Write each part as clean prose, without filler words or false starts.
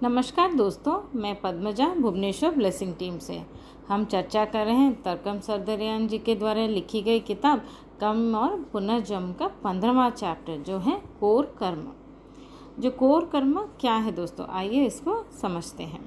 नमस्कार दोस्तों, मैं पद्मजा भुवनेश्वर ब्लेसिंग टीम से। हम चर्चा कर रहे हैं तरकम सरदरियान जी के द्वारा लिखी गई किताब कर्म और पुनर्जन्म का 15वां चैप्टर जो है कोर कर्म। जो कोर कर्म क्या है दोस्तों, आइए इसको समझते हैं।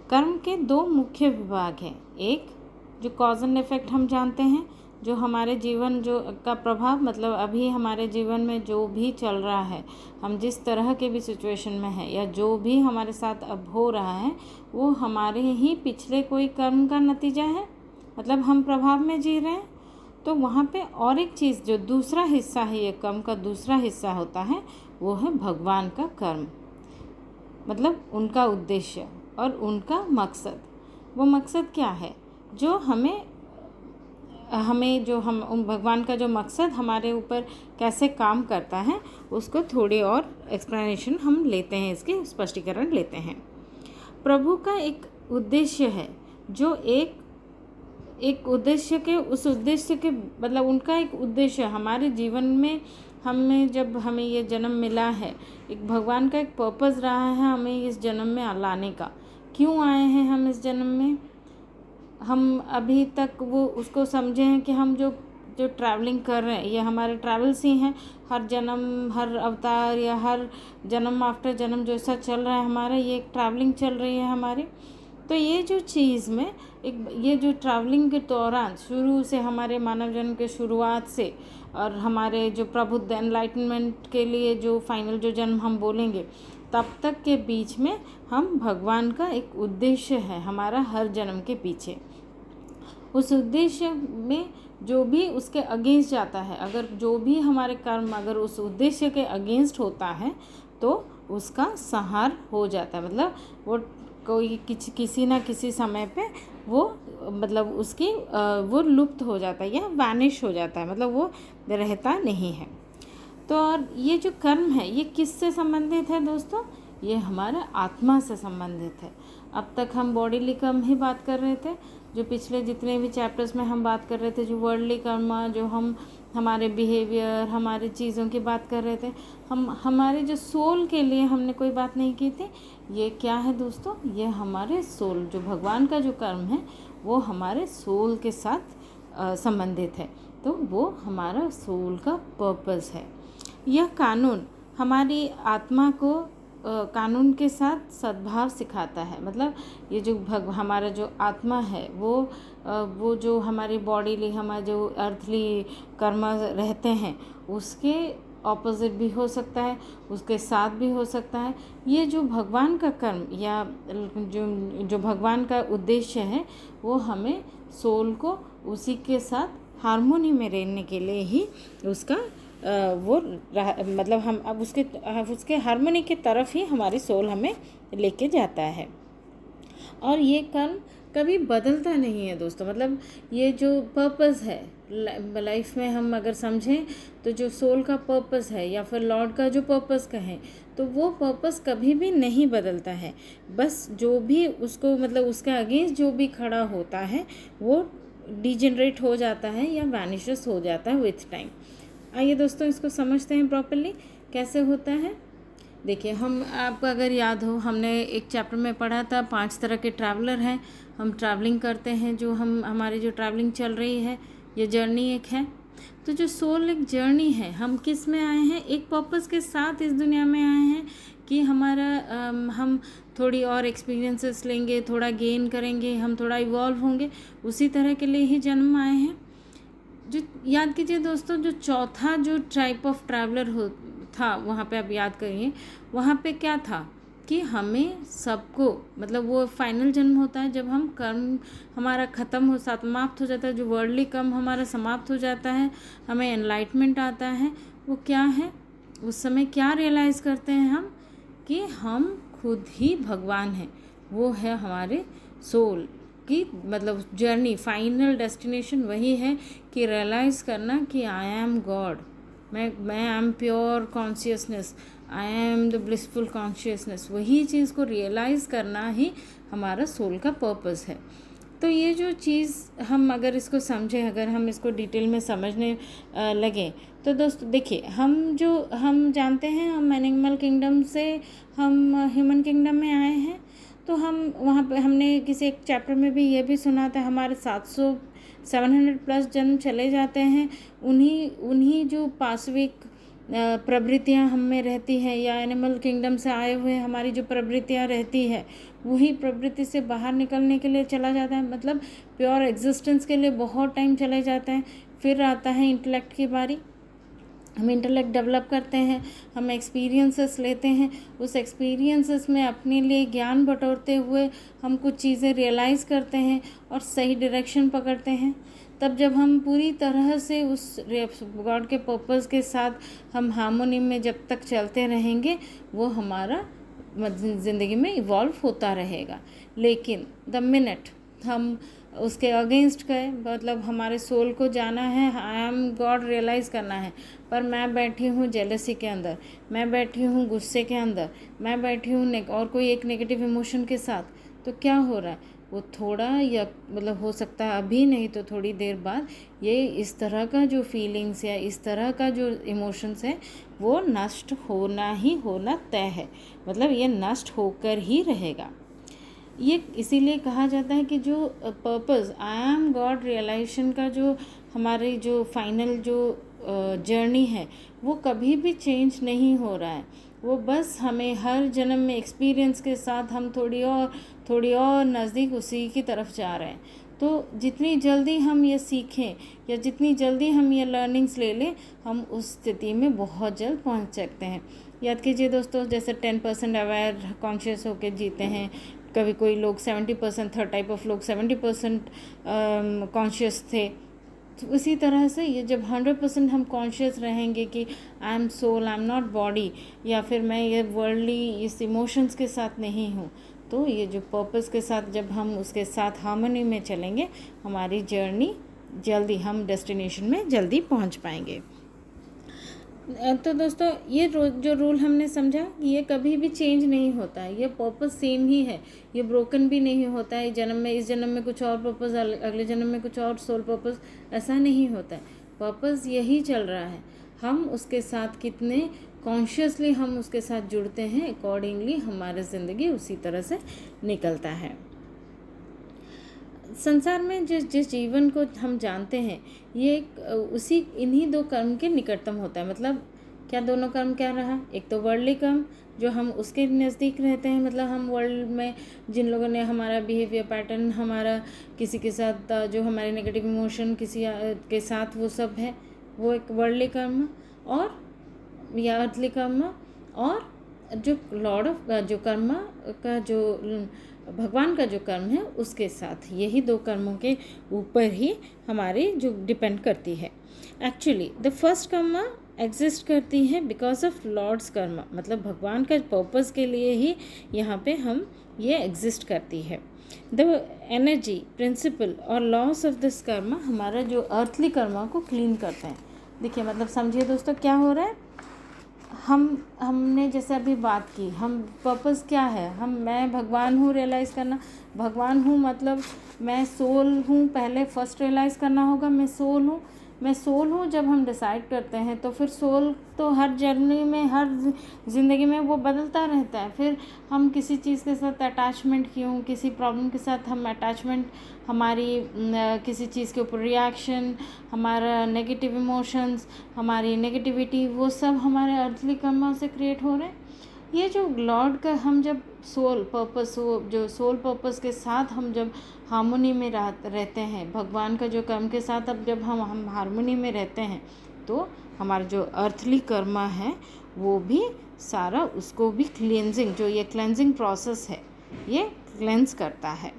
कर्म के दो मुख्य विभाग हैं। एक जो कॉज एंड इफेक्ट हम जानते हैं, जो हमारे जीवन जो का प्रभाव, मतलब अभी हमारे जीवन में जो भी चल रहा है, हम जिस तरह के भी सिचुएशन में हैं या जो भी हमारे साथ अब हो रहा है, वो हमारे ही पिछले कोई कर्म का नतीजा है। मतलब हम प्रभाव में जी रहे हैं। तो वहाँ पे और एक चीज़ जो दूसरा हिस्सा है, ये कर्म का दूसरा हिस्सा होता है, वो है भगवान का कर्म। मतलब उनका उद्देश्य और उनका मकसद। वो मकसद क्या है जो हमें जो हम भगवान का जो मकसद हमारे ऊपर कैसे काम करता है, उसको थोड़ी और एक्सप्लेनेशन हम लेते हैं, इसके स्पष्टीकरण लेते हैं। प्रभु का एक उद्देश्य है, जो एक उद्देश्य के उस उद्देश्य के मतलब उनका एक उद्देश्य हमारे जीवन में, जब हमें ये जन्म मिला है, एक भगवान का एक पर्पस रहा है हमें इस जन्म में लाने का। क्यों आए हैं हम इस जन्म में, हम अभी तक वो उसको समझे हैं कि हम जो ट्रैवलिंग कर रहे हैं, ये हमारे ट्रैवल्स ही हैं। हर जन्म, हर अवतार या हर जन्म आफ्टर जन्म जैसा चल रहा है हमारा, ये एक ट्रैवलिंग चल रही है हमारी। तो ये जो चीज़ में ये जो ट्रैवलिंग के दौरान शुरू से हमारे मानव जन्म के शुरुआत से और हमारे जो प्रबुद्ध एनलाइटनमेंट के लिए जो फाइनल जो जन्म हम बोलेंगे, तब तक के बीच में हम भगवान का एक उद्देश्य है हमारा हर जन्म के पीछे। उस उद्देश्य में जो भी उसके अगेंस्ट जाता है, अगर जो भी हमारे कर्म अगर उस उद्देश्य के अगेंस्ट होता है, तो उसका संहार हो जाता है। मतलब वो कोई किसी ना किसी समय पे वो मतलब उसकी वो लुप्त हो जाता है या वैनिश हो जाता है, मतलब वो रहता नहीं है। तो और ये जो कर्म है, ये किससे संबंधित है दोस्तों? ये हमारा आत्मा से संबंधित है। अब तक हम बॉडीली कर्म ही बात कर रहे थे, जो पिछले जितने भी चैप्टर्स में हम बात कर रहे थे, जो वर्ल्डली कर्म, जो हम हमारे बिहेवियर, हमारी चीज़ों की बात कर रहे थे, हम हमारे जो सोल के लिए हमने कोई बात नहीं की थी। ये क्या है दोस्तों? ये हमारे सोल, जो भगवान का जो कर्म है, वो हमारे सोल के साथ संबंधित है। तो वो हमारा सोल का पर्पस है। यह कानून हमारी आत्मा को कानून के साथ सद्भाव सिखाता है। मतलब ये जो हमारा जो आत्मा है, वो जो हमारी बॉडीली, हमारे जो अर्थली कर्म रहते हैं, उसके ऑपोजिट भी हो सकता है, उसके साथ भी हो सकता है। ये जो भगवान का कर्म या जो भगवान का उद्देश्य है, वो हमें सोल को उसी के साथ हार्मोनी में रहने के लिए ही उसका मतलब हम अब उसके हार्मोनी की तरफ ही हमारी सोल हमें लेके जाता है। और ये कर्म कभी बदलता नहीं है दोस्तों। मतलब ये जो पर्पस है लाइफ में, हम अगर समझें तो जो सोल का पर्पस है या फिर लॉर्ड का जो पर्पस कहें, तो वो पर्पस कभी भी नहीं बदलता है। बस जो भी उसको मतलब उसके अगेंस्ट जो भी खड़ा होता है, वो डिजेनरेट हो जाता है या वैनिशेस हो जाता है विथ टाइम। आइए दोस्तों, इसको समझते हैं प्रॉपर्ली कैसे होता है। देखिए, हम आपको अगर याद हो, हमने एक चैप्टर में पढ़ा था 5 तरह के ट्रैवलर हैं। हम ट्रैवलिंग करते हैं, जो हमारी जो ट्रैवलिंग चल रही है, ये जर्नी एक है। तो जो सोल एक जर्नी है, हम किस में आए हैं? एक पर्पस के साथ इस दुनिया में आए हैं कि हम थोड़ी और एक्सपीरियंसेस लेंगे, थोड़ा गेन करेंगे, हम थोड़ा इवॉल्व होंगे, उसी तरह के लिए ही जन्म आए हैं। जो याद कीजिए दोस्तों, जो चौथा जो टाइप ऑफ ट्रैवलर था, वहाँ पे आप याद करिए, वहाँ पे क्या था कि हमें सबको, मतलब वो फाइनल जन्म होता है जब हम कर्म हमारा समाप्त हो जाता है, जो वर्ल्डली कर्म हमारा समाप्त हो जाता है, हमें एनलाइटमेंट आता है। वो क्या है? उस समय क्या रियलाइज़ करते हैं हम कि हम खुद ही भगवान हैं। वो है हमारे सोल की मतलब जर्नी, फाइनल डेस्टिनेशन वही है कि रियलाइज़ करना कि आई एम गॉड, मैं I am pure consciousness, I am the blissful consciousness. वही चीज़ को रियलाइज़ करना ही हमारा सोल का पर्पस है। तो ये जो चीज़ हम अगर इसको समझें, अगर हम इसको डिटेल में समझने लगें, तो दोस्तों देखिए, हम जानते हैं हम एनिमल किंगडम से हम ह्यूमन किंगडम में आए हैं। तो हम वहाँ पे हमने किसी एक चैप्टर में भी ये भी सुना था, हमारे 700 प्लस जन्म चले जाते हैं, उन्हीं जो पाशविक प्रवृत्तियाँ हम में रहती हैं, या एनिमल किंगडम से आए हुए हमारी जो प्रवृत्तियाँ रहती है, वही प्रवृत्ति से बाहर निकलने के लिए चला जाता है, मतलब प्योर एग्जिस्टेंस के लिए बहुत टाइम चले जाते हैं। फिर आता है इंटेलेक्ट की बारी। हम इंटेलेक्ट डेवलप करते हैं, हम एक्सपीरियंसेस लेते हैं, उस एक्सपीरियंसेस में अपने लिए ज्ञान बटोरते हुए हम कुछ चीज़ें रियलाइज़ करते हैं और सही डायरेक्शन पकड़ते हैं। तब जब हम पूरी तरह से उस गॉड के पर्पस के साथ हम हार्मोनी में जब तक चलते रहेंगे, वो हमारा ज़िंदगी में इवॉल्व होता रहेगा। लेकिन द मिनट हम उसके अगेंस्ट गए, मतलब हमारे सोल को जाना है, आई एम गॉड रियलाइज़ करना है, पर मैं बैठी हूँ जेलसी के अंदर, मैं बैठी हूँ गुस्से के अंदर, मैं बैठी हूँ और कोई एक नेगेटिव इमोशन के साथ, तो क्या हो रहा है, वो थोड़ा, या मतलब हो सकता है अभी नहीं तो थोड़ी देर बाद, ये इस तरह का जो फीलिंग्स या इस तरह का जो इमोशंस है वो नष्ट होना तय है, मतलब ये नष्ट होकर ही रहेगा। ये इसीलिए कहा जाता है कि जो purpose I am God realization का जो हमारी जो फाइनल जो जर्नी है, वो कभी भी चेंज नहीं हो रहा है। वो बस हमें हर जन्म में एक्सपीरियंस के साथ हम थोड़ी और नज़दीक उसी की तरफ जा रहे हैं। तो जितनी जल्दी हम ये सीखें या जितनी जल्दी हम ये लर्निंग्स ले लें, हम उस स्थिति में बहुत जल्द पहुंच सकते हैं। याद कीजिए दोस्तों, जैसे 10% अवेयर कॉन्शियस होकर जीते हैं, कभी कोई लोग 70%, थर्ड टाइप ऑफ लोग 70% कॉन्शियस थे। तो उसी तरह से ये जब 100% हम कॉन्शियस रहेंगे कि I am soul, I am not body, या फिर मैं ये वर्ल्डली इस इमोशंस के साथ नहीं हूँ, तो ये जो पर्पस के साथ जब हम उसके साथ हार्मनी में चलेंगे, हमारी जर्नी जल्दी, हम डेस्टिनेशन में जल्दी पहुँच पाएंगे। तो दोस्तों, ये जो रूल हमने समझा, ये कभी भी चेंज नहीं होता है, ये पर्पस सेम ही है, ये ब्रोकन भी नहीं होता है। इस जन्म में कुछ और पर्पस, अगले जन्म में कुछ और सोल पर्पस, ऐसा नहीं होता है। पर्पस यही चल रहा है, हम उसके साथ कितने कॉन्शियसली हम उसके साथ जुड़ते हैं, अकॉर्डिंगली हमारी ज़िंदगी उसी तरह से निकलता है। संसार में जिस जीवन को हम जानते हैं, ये इन्हीं दो कर्म के निकटतम होता है। मतलब क्या दोनों कर्म क्या रहा, एक तो वर्ल्डली कर्म जो हम उसके नज़दीक रहते हैं, मतलब हम वर्ल्ड में जिन लोगों ने हमारा बिहेवियर पैटर्न, हमारा किसी के साथ जो हमारे नेगेटिव इमोशन किसी के साथ वो सब है, वो एक वर्ल्डली कर्म और या अर्थली कर्म, और जो लॉर्ड ऑफ जो कर्म का जो भगवान का जो कर्म है उसके साथ, यही दो कर्मों के ऊपर ही हमारी जो डिपेंड करती है। एक्चुअली द फर्स्ट कर्म एग्जिस्ट करती है बिकॉज ऑफ लॉर्ड्स कर्म, मतलब भगवान का पर्पस के लिए ही यहाँ पे हम ये एग्जिस्ट करती है। द एनर्जी, प्रिंसिपल और लॉस ऑफ दिस कर्म हमारा जो अर्थली कर्म को क्लीन करते हैं। देखिए, मतलब समझिए दोस्तों क्या हो रहा है, हमने जैसे अभी बात की, हम पर्पस क्या है, मैं भगवान हूँ रियलाइज़ करना, भगवान हूँ मतलब मैं सोल हूँ, पहले फर्स्ट रियलाइज़ करना होगा मैं सोल हूँ। जब हम डिसाइड करते हैं तो फिर सोल तो हर जर्नी में, हर ज़िंदगी में वो बदलता रहता है। फिर हम किसी चीज़ के साथ अटैचमेंट क्यों, किसी प्रॉब्लम के साथ हम अटैचमेंट, हमारी किसी चीज़ के ऊपर रिएक्शन, हमारा नेगेटिव इमोशंस, हमारी नेगेटिविटी, वो सब हमारे अर्थली कर्मों से क्रिएट हो रहे हैं। ये जो लॉर्ड का हम जब सोल पर्पस के साथ हम जब हार्मोनी में रहते हैं, भगवान का जो कर्म के साथ अब जब हम हार्मोनी में रहते हैं, तो हमारा जो अर्थली कर्म है वो भी सारा, उसको भी क्लेंजिंग, जो ये क्लेंजिंग प्रोसेस है, ये क्लेंस करता है।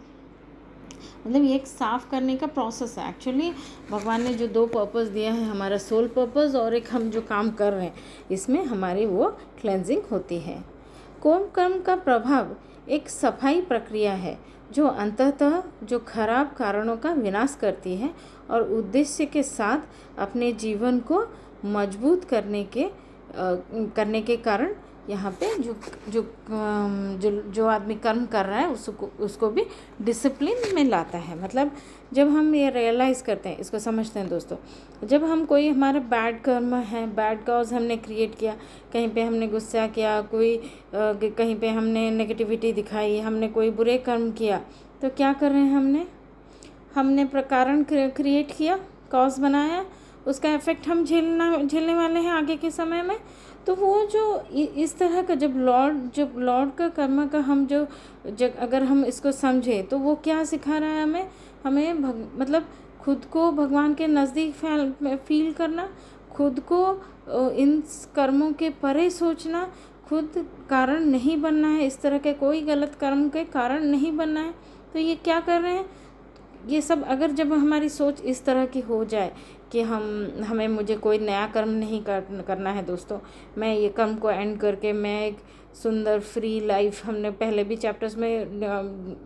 मतलब ये एक साफ़ करने का प्रोसेस है। एक्चुअली भगवान ने जो दो पर्पस दिया है, हमारा सोल पर्पस और एक हम जो काम कर रहे हैं, इसमें हमारी वो क्लेंजिंग होती है। कोम कर्म का प्रभाव एक सफाई प्रक्रिया है जो अंततः जो खराब कारणों का विनाश करती है और उद्देश्य के साथ अपने जीवन को मजबूत करने के कारण यहाँ पे जो जो जो जो आदमी कर्म कर रहा है उसको भी डिसिप्लिन में लाता है। मतलब जब हम ये रियलाइज़ करते हैं, इसको समझते हैं दोस्तों, जब हम कोई हमारा बैड कर्म है, बैड कॉज हमने क्रिएट किया, कहीं पे हमने गुस्सा किया, कहीं पे हमने नेगेटिविटी दिखाई, हमने कोई बुरे कर्म किया, तो क्या कर रहे हैं, हमने कारण क्रिएट किया, कॉज बनाया, उसका इफ़ेक्ट हम झेलने वाले हैं आगे के समय में। तो वो जो इस तरह का जब लॉर्ड का कर्म का हम अगर हम इसको समझें तो वो क्या सिखा रहा है हमें मतलब खुद को भगवान के नज़दीक फील करना, खुद को इन कर्मों के परे सोचना, खुद कारण नहीं बनना है, इस तरह के कोई गलत कर्म के कारण नहीं बनना है। तो ये क्या कर रहे हैं, ये सब अगर जब हमारी सोच इस तरह की हो जाए कि मुझे कोई नया कर्म नहीं करना है दोस्तों, मैं ये कर्म को एंड करके मैं एक सुंदर फ्री लाइफ, हमने पहले भी चैप्टर्स में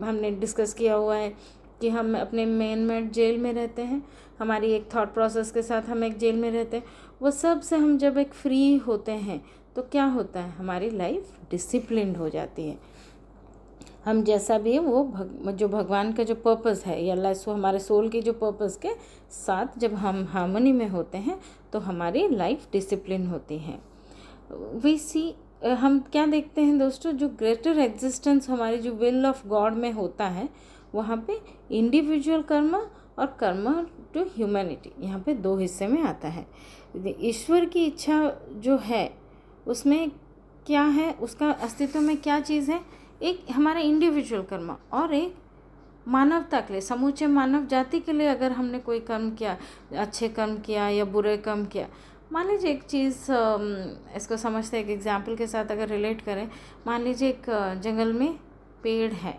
हमने डिस्कस किया हुआ है कि हम अपने मेन जेल में रहते हैं, हमारी एक थॉट प्रोसेस के साथ हम एक जेल में रहते हैं। वो सब से हम जब एक फ्री होते हैं तो क्या होता है, हमारी लाइफ डिसिप्लिन्ड हो जाती है। हम जैसा भी है वो जो भगवान का जो पर्पस है या हमारे सोल की जो पर्पस के साथ जब हम हार्मनी में होते हैं तो हमारी लाइफ डिसिप्लिन होती है। हम क्या देखते हैं दोस्तों, जो ग्रेटर एग्जिस्टेंस हमारी जो विल ऑफ गॉड में होता है, वहाँ पे इंडिविजुअल कर्म और कर्म टू ह्यूमैनिटी, यहाँ पे 2 हिस्से में आता है। ईश्वर की इच्छा जो है उसमें क्या है, उसका अस्तित्व में क्या चीज़ है, एक हमारा इंडिविजुअल कर्म और एक मानवता के लिए, समूचे मानव जाति के लिए अगर हमने कोई कर्म किया, अच्छे कर्म किया या बुरे कर्म किया। मान लीजिए एक चीज़, इसको समझते हैं एक एग्जाम्पल के साथ अगर रिलेट करें। मान लीजिए एक जंगल में पेड़ है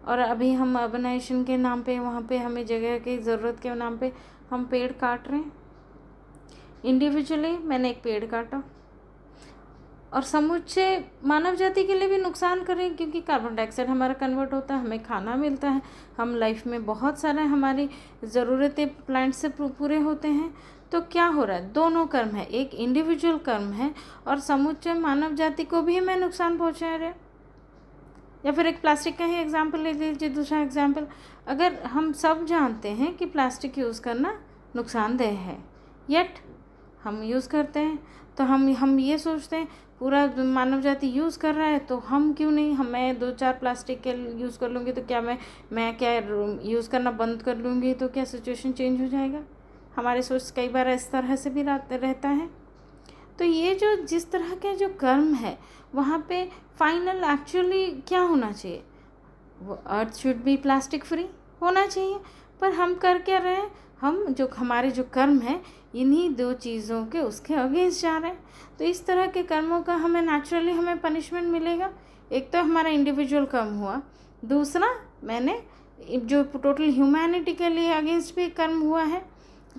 और अभी हम अर्बनाइजेशन के नाम पे, वहाँ पे हमें जगह की ज़रूरत के नाम पे हम पेड़ काट रहे हैं। इंडिविजुअली मैंने एक पेड़ काटा और समूचे मानव जाति के लिए भी नुकसान करें, क्योंकि कार्बन डाइऑक्साइड हमारा कन्वर्ट होता है, हमें खाना मिलता है, हम लाइफ में बहुत सारे हमारी ज़रूरतें प्लांट से पूरे होते हैं। तो क्या हो रहा है, दोनों कर्म है, एक इंडिविजुअल कर्म है और समूचे मानव जाति को भी मैं नुकसान पहुँचा रहे। या फिर एक प्लास्टिक का ही एग्जाम्पल ले लीजिए, दूसरा एग्जाम्पल, अगर हम सब जानते हैं कि प्लास्टिक यूज़ करना नुकसानदेह है, येट हम यूज़ करते हैं, तो हम ये सोचते हैं पूरा मानव जाति यूज़ कर रहा है तो हम क्यों नहीं, मैं 2-4 प्लास्टिक के यूज़ कर लूँगी तो क्या मैं क्या यूज़ करना बंद कर लूँगी तो क्या सिचुएशन चेंज हो जाएगा। हमारे सोच कई बार इस तरह से भी रहता है। तो ये जो जिस तरह के जो कर्म है वहाँ पे फाइनल एक्चुअली क्या होना चाहिए, वो अर्थ शुड बी प्लास्टिक फ्री होना चाहिए। पर हम कर क्या रहे हैं, हम जो हमारे जो कर्म है इन्हीं 2 चीज़ों के उसके अगेंस्ट जा रहे हैं। तो इस तरह के कर्मों का हमें पनिशमेंट मिलेगा। एक तो हमारा इंडिविजुअल कर्म हुआ, दूसरा मैंने जो टोटल ह्यूमैनिटी के लिए अगेंस्ट भी कर्म हुआ है।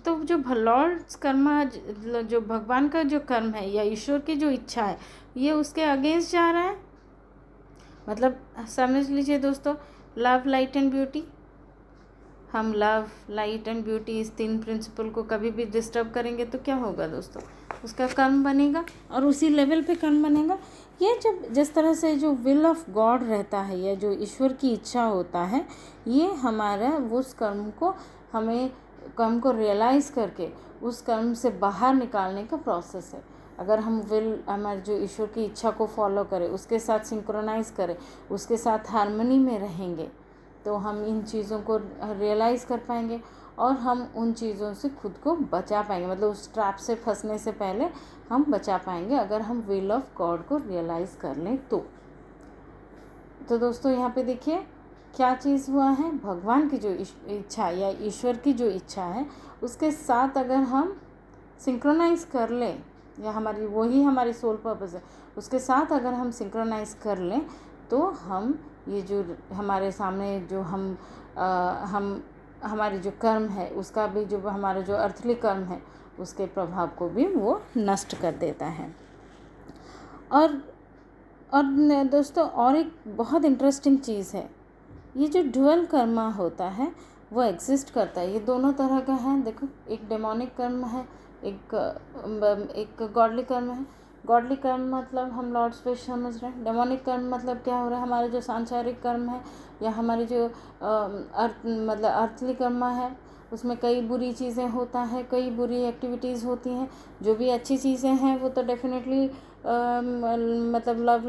तो जो लॉर्ड्स कर्म, जो भगवान का जो कर्म है या ईश्वर की जो इच्छा है, ये उसके अगेंस्ट जा रहा है। मतलब समझ लीजिए दोस्तों, लव, लाइट एंड ब्यूटी, हम लव, लाइट एंड ब्यूटी इस 3 प्रिंसिपल को कभी भी डिस्टर्ब करेंगे तो क्या होगा दोस्तों, उसका कर्म बनेगा और उसी लेवल पे कर्म बनेगा। ये जिस तरह से जो विल ऑफ गॉड रहता है या जो ईश्वर की इच्छा होता है, ये हमारा उस कर्म को रियलाइज़ करके उस कर्म से बाहर निकालने का प्रोसेस है। अगर हम हमारे जो ईश्वर की इच्छा को फॉलो करें, उसके साथ सिंक्रोनाइज़ करें, उसके साथ हार्मनी में रहेंगे, तो हम इन चीज़ों को रियलाइज़ कर पाएंगे और हम उन चीज़ों से खुद को बचा पाएंगे। मतलब उस ट्रैप से फंसने से पहले हम बचा पाएंगे अगर हम विल ऑफ गॉड को रियलाइज़ कर लें तो दोस्तों यहाँ पे देखिए क्या चीज़ हुआ है, भगवान की जो इच्छा या ईश्वर की जो इच्छा है उसके साथ अगर हम सिंक्रोनाइज़ कर लें, या हमारी सोल पर्पस है, उसके साथ अगर हम सिंक्रोनाइज़ कर लें तो हम ये जो हमारे सामने जो हमारी जो कर्म है उसका भी, जो हमारा जो अर्थली कर्म है उसके प्रभाव को भी वो नष्ट कर देता है। और दोस्तों और एक बहुत इंटरेस्टिंग चीज़ है, ये जो ड्यूअल कर्म होता है वो एग्जिस्ट करता है। ये दोनों तरह का है, देखो, एक डेमोनिक कर्म है, एक गॉडली कर्म है। गॉडली कर्म मतलब हम लॉर्ड स्पेस समझ रहे हैं। डेमोनिक कर्म मतलब क्या हो रहा है, हमारे जो सांसारिक कर्म है या हमारे जो मतलब अर्थली कर्म है, उसमें कई बुरी चीज़ें होता है, कई बुरी एक्टिविटीज़ होती हैं। जो भी अच्छी चीज़ें हैं वो तो डेफिनेटली मतलब लव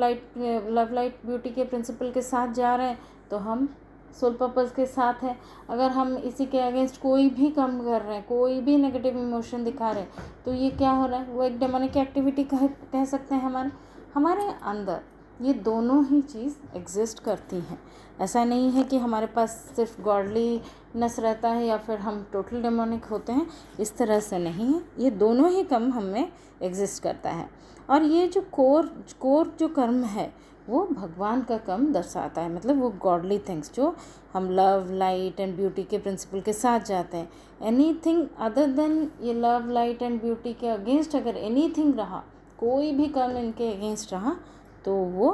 लाइट ब्यूटी के प्रिंसिपल के साथ जा रहे हैं, तो हम सोल पर्पस के साथ हैं। अगर हम इसी के अगेंस्ट कोई भी काम कर रहे हैं, कोई भी नेगेटिव इमोशन दिखा रहे हैं, तो ये क्या हो रहा है, वो एक डेमोनिक एक्टिविटी कह सकते हैं हमारे अंदर। ये दोनों ही चीज़ एग्जिस्ट करती हैं। ऐसा नहीं है कि हमारे पास सिर्फ गॉडलीनेस रहता है या फिर हम टोटल डेमोनिक होते हैं, इस तरह से नहीं है। ये दोनों ही कर्म हमें एग्जिस्ट करता है। और ये जो कोर जो कर्म है वो भगवान का कर्म दर्शाता है, मतलब वो गॉडली थिंग्स जो हम लव लाइट एंड ब्यूटी के प्रिंसिपल के साथ जाते हैं। एनीथिंग अदर देन ये लव लाइट एंड ब्यूटी के अगेंस्ट अगर एनीथिंग रहा, कोई भी कर्म इनके अगेंस्ट रहा, तो वो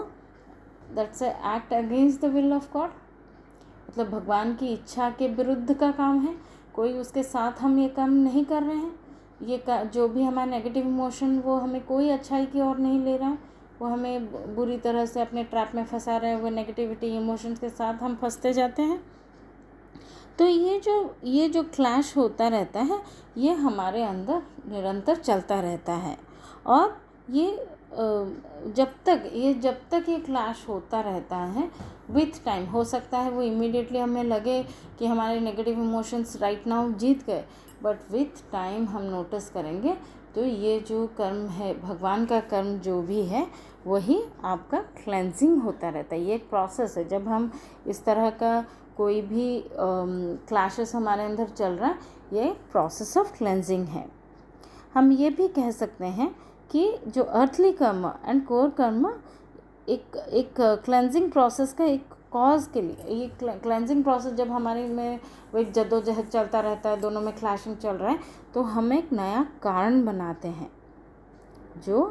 that's a act against the will of God, मतलब भगवान की इच्छा के विरुद्ध का काम है। कोई उसके साथ हम ये काम नहीं कर रहे हैं। ये जो भी हमारा नेगेटिव इमोशन वो हमें कोई अच्छाई की ओर नहीं ले रहा है, वो हमें बुरी तरह से अपने ट्रैप में फंसा रहे हैं। वो नेगेटिविटी इमोशंस के साथ हम फंसते जाते हैं। तो ये जो क्लैश होता रहता है, ये हमारे अंदर निरंतर चलता रहता है। और ये जब तक ये क्लैश होता रहता है, विथ टाइम हो सकता है वो इमीडिएटली हमें लगे कि हमारे नेगेटिव इमोशंस राइट नाउ जीत गए, बट विथ टाइम हम नोटिस करेंगे तो ये जो कर्म है, भगवान का कर्म जो भी है, वही आपका क्लेंजिंग होता रहता है। ये एक प्रोसेस है। जब हम इस तरह का कोई भी क्लैशेस हमारे अंदर चल रहा है, ये प्रोसेस ऑफ क्लेंजिंग है। हम ये भी कह सकते हैं कि जो अर्थली कर्म एंड कोर कर्म एक क्लेंजिंग प्रोसेस का एक कॉज के लिए, ये क्लेंजिंग प्रोसेस जब हमारे में वो एक जद्दोजहद चलता रहता है, दोनों में क्लैशिंग चल रहा है, तो हम एक नया कारण बनाते हैं। जो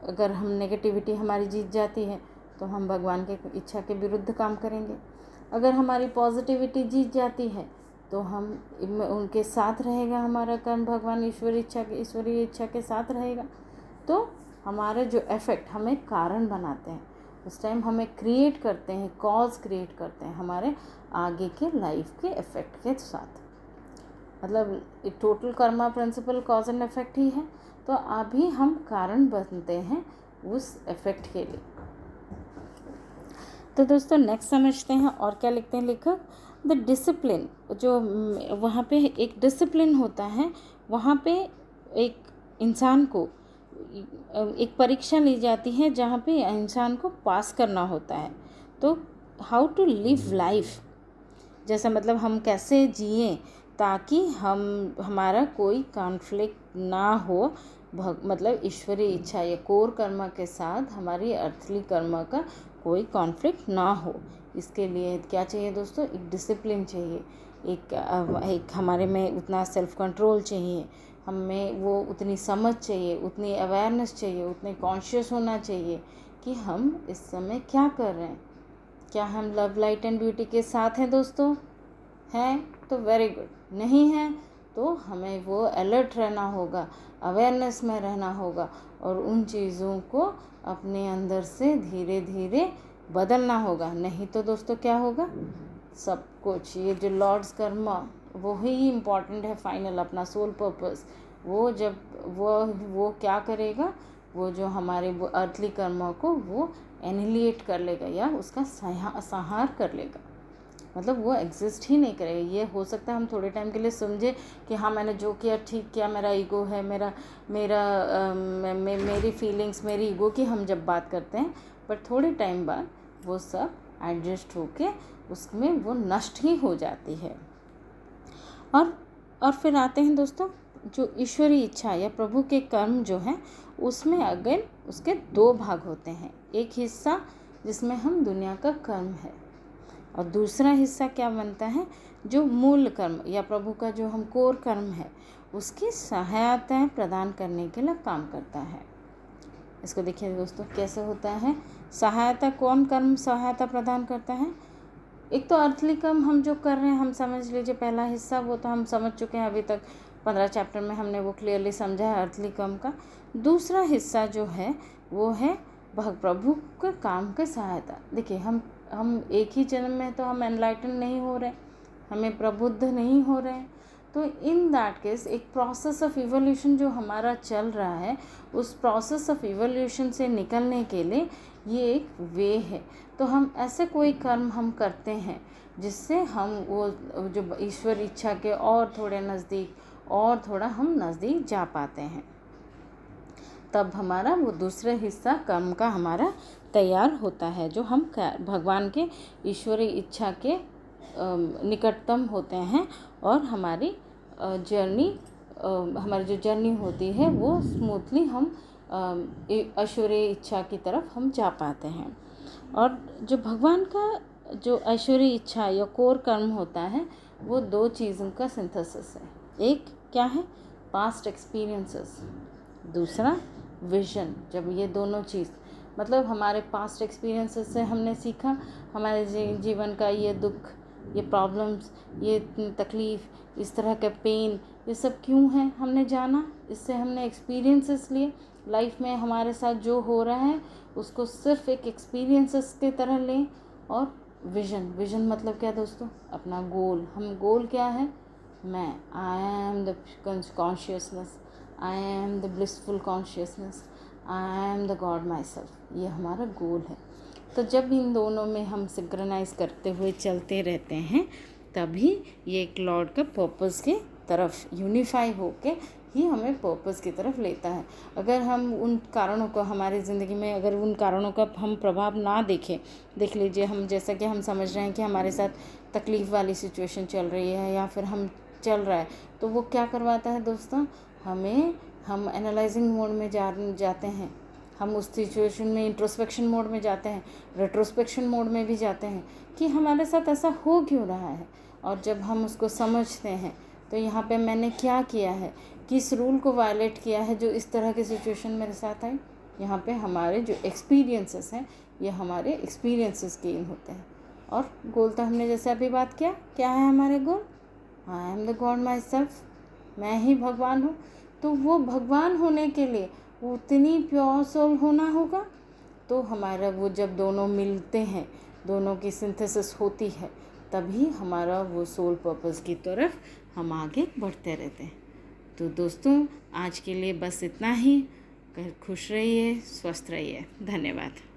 अगर हम नेगेटिविटी हमारी जीत जाती है तो हम भगवान के इच्छा के विरुद्ध काम करेंगे। अगर हमारी पॉजिटिविटी जीत जाती है तो हम उनके साथ रहेगा हमारा कर्म, भगवान ईश्वरीय इच्छा के साथ रहेगा। तो हमारे जो इफ़ेक्ट हमें कारण बनाते हैं, उस टाइम हमें क्रिएट करते हैं, कॉज क्रिएट करते हैं हमारे आगे के लाइफ के इफ़ेक्ट के साथ। मतलब एक total karma principle cause and effect ही है। तो अभी हम कारण बनते हैं उस इफ़ेक्ट के लिए। तो दोस्तों नेक्स्ट समझते हैं और क्या लिखते हैं लेखक। द डिसिप्लिन, जो वहाँ पे एक डिसिप्लिन होता है, वहाँ पे एक इंसान को एक परीक्षा ली जाती है जहाँ पे इंसान को पास करना होता है। तो हाउ टू लिव लाइफ, जैसा मतलब हम कैसे जिए ताकि हमारा कोई कॉन्फ्लिक्ट ना हो, मतलब ईश्वरीय इच्छा या कोर कर्म के साथ हमारी अर्थली कर्म का कोई कॉन्फ्लिक्ट ना हो। इसके लिए क्या चाहिए दोस्तों, एक डिसिप्लिन चाहिए, एक हमारे में उतना सेल्फ कंट्रोल चाहिए, हमें वो उतनी समझ चाहिए, उतनी अवेयरनेस चाहिए, उतने कॉन्शियस होना चाहिए कि हम इस समय क्या कर रहे हैं। क्या हम लव लाइट एंड ब्यूटी के साथ हैं दोस्तों? हैं तो वेरी गुड, नहीं हैं तो हमें वो अलर्ट रहना होगा, अवेयरनेस में रहना होगा और उन चीज़ों को अपने अंदर से धीरे धीरे बदलना होगा। नहीं तो दोस्तों क्या होगा, सब कुछ ये जो लॉर्ड्स कर्मा वो ही इम्पॉर्टेंट है, फाइनल अपना सोल पर्पस। वो जब वो क्या करेगा, वो जो हमारे वो अर्थली कर्मा को वो एनिलिएट कर लेगा या उसका संहार कर लेगा, मतलब वो एग्जिस्ट ही नहीं करेगा। ये हो सकता है हम थोड़े टाइम के लिए समझे कि हाँ मैंने जो किया ठीक किया, मेरा ईगो है, मेरी फीलिंग्स, मेरी ईगो की हम जब बात करते हैं, बट थोड़े टाइम बाद वो सब एडजस्ट होके उसमें वो नष्ट ही हो जाती है। और फिर आते हैं दोस्तों जो ईश्वरीय इच्छा या प्रभु के कर्म जो हैं, उसमें अगेन उसके दो भाग होते हैं। एक हिस्सा जिसमें हम दुनिया का कर्म है और दूसरा हिस्सा क्या बनता है, जो मूल कर्म या प्रभु का जो हम कोर कर्म है उसकी सहायता प्रदान करने के लिए काम करता है। इसको देखिए दोस्तों कैसे होता है। सहायता, कौन कर्म सहायता प्रदान करता है? एक तो अर्थली कर्म हम जो कर रहे हैं, हम समझ लीजिए पहला हिस्सा वो तो हम समझ चुके हैं अभी तक, 15 चैप्टर में हमने वो क्लियरली समझा है अर्थली कर्म का। दूसरा हिस्सा जो है वो है प्रभु के काम की सहायता। देखिए हम एक ही जन्म में तो हम एनलाइटन नहीं हो रहे, हमें प्रबुद्ध नहीं हो रहे हैं, तो इन दैट केस एक प्रोसेस ऑफ इवोल्यूशन जो हमारा चल रहा है, उस प्रोसेस ऑफ इवोल्यूशन से निकलने के लिए ये एक वे है। तो हम ऐसे कोई कर्म हम करते हैं जिससे हम वो जो ईश्वर इच्छा के और थोड़े नज़दीक और थोड़ा हम नज़दीक जा पाते हैं, तब हमारा वो दूसरे हिस्सा कर्म का हमारा तैयार होता है, जो हम भगवान के ईश्वरीय इच्छा के निकटतम होते हैं और हमारी हमारी जो जर्नी होती है वो स्मूथली हम ऐश्वर्य इच्छा की तरफ हम जा पाते हैं। और जो भगवान का जो ऐश्वर्य इच्छा या कोर कर्म होता है वो दो चीज़ों का सिंथेसिस है। एक क्या है? पास्ट एक्सपीरियंसेस, दूसरा विजन। जब ये दोनों चीज़ मतलब हमारे पास्ट एक्सपीरियंसेस से हमने सीखा हमारे जीवन का ये दुख, ये प्रॉब्लम्स, ये तकलीफ़, इस तरह का पेन, ये सब क्यों है हमने जाना, इससे हमने एक्सपीरियंसेस लिए। लाइफ में हमारे साथ जो हो रहा है उसको सिर्फ एक एक्सपीरियंसेस की तरह लें। और विजन मतलब क्या दोस्तों? अपना गोल। हम गोल क्या है? मैं आई am the consciousness, I am the blissful consciousness, I am the god my self. ये हमारा गोल है। तो जब इन दोनों में हम सिंक्रोनाइज करते हुए चलते रहते हैं तभी ये एक लॉर्ड का पर्पस की तरफ यूनिफाई होके ही हमें पर्पस की तरफ लेता है। अगर हम उन कारणों को हमारी ज़िंदगी में अगर उन कारणों का हम प्रभाव ना देख लीजिए, हम जैसा कि हम समझ रहे हैं कि हमारे साथ तकलीफ़ वाली सिचुएशन चल रही है या फिर हम चल रहा है, तो वो क्या करवाता है दोस्तों? हम एनालाइजिंग मोड में जाते हैं, हम उस सिचुएशन में इंट्रोस्पेक्शन मोड में जाते हैं, रेट्रोस्पेक्शन मोड में भी जाते हैं कि हमारे साथ ऐसा हो क्यों रहा है। और जब हम उसको समझते हैं तो यहाँ पे मैंने क्या किया है, किस रूल को वायलेट किया है जो इस तरह की सिचुएशन मेरे साथ आई। यहाँ पे हमारे जो एक्सपीरियंसेस हैं ये हमारे एक्सपीरियंसेस गेन होते हैं। और गोल तो हमने जैसे अभी बात किया, क्या है हमारे goal? I am the god myself, मैं ही भगवान हूँ। तो वो भगवान होने के लिए उतनी प्योर सोल होना होगा। तो हमारा वो जब दोनों मिलते हैं, दोनों की सिंथेसिस होती है, तभी हमारा वो सोल पर्पस की तरफ हम आगे बढ़ते रहते हैं। तो दोस्तों आज के लिए बस इतना ही। खुश रहिए, स्वस्थ रहिए। धन्यवाद।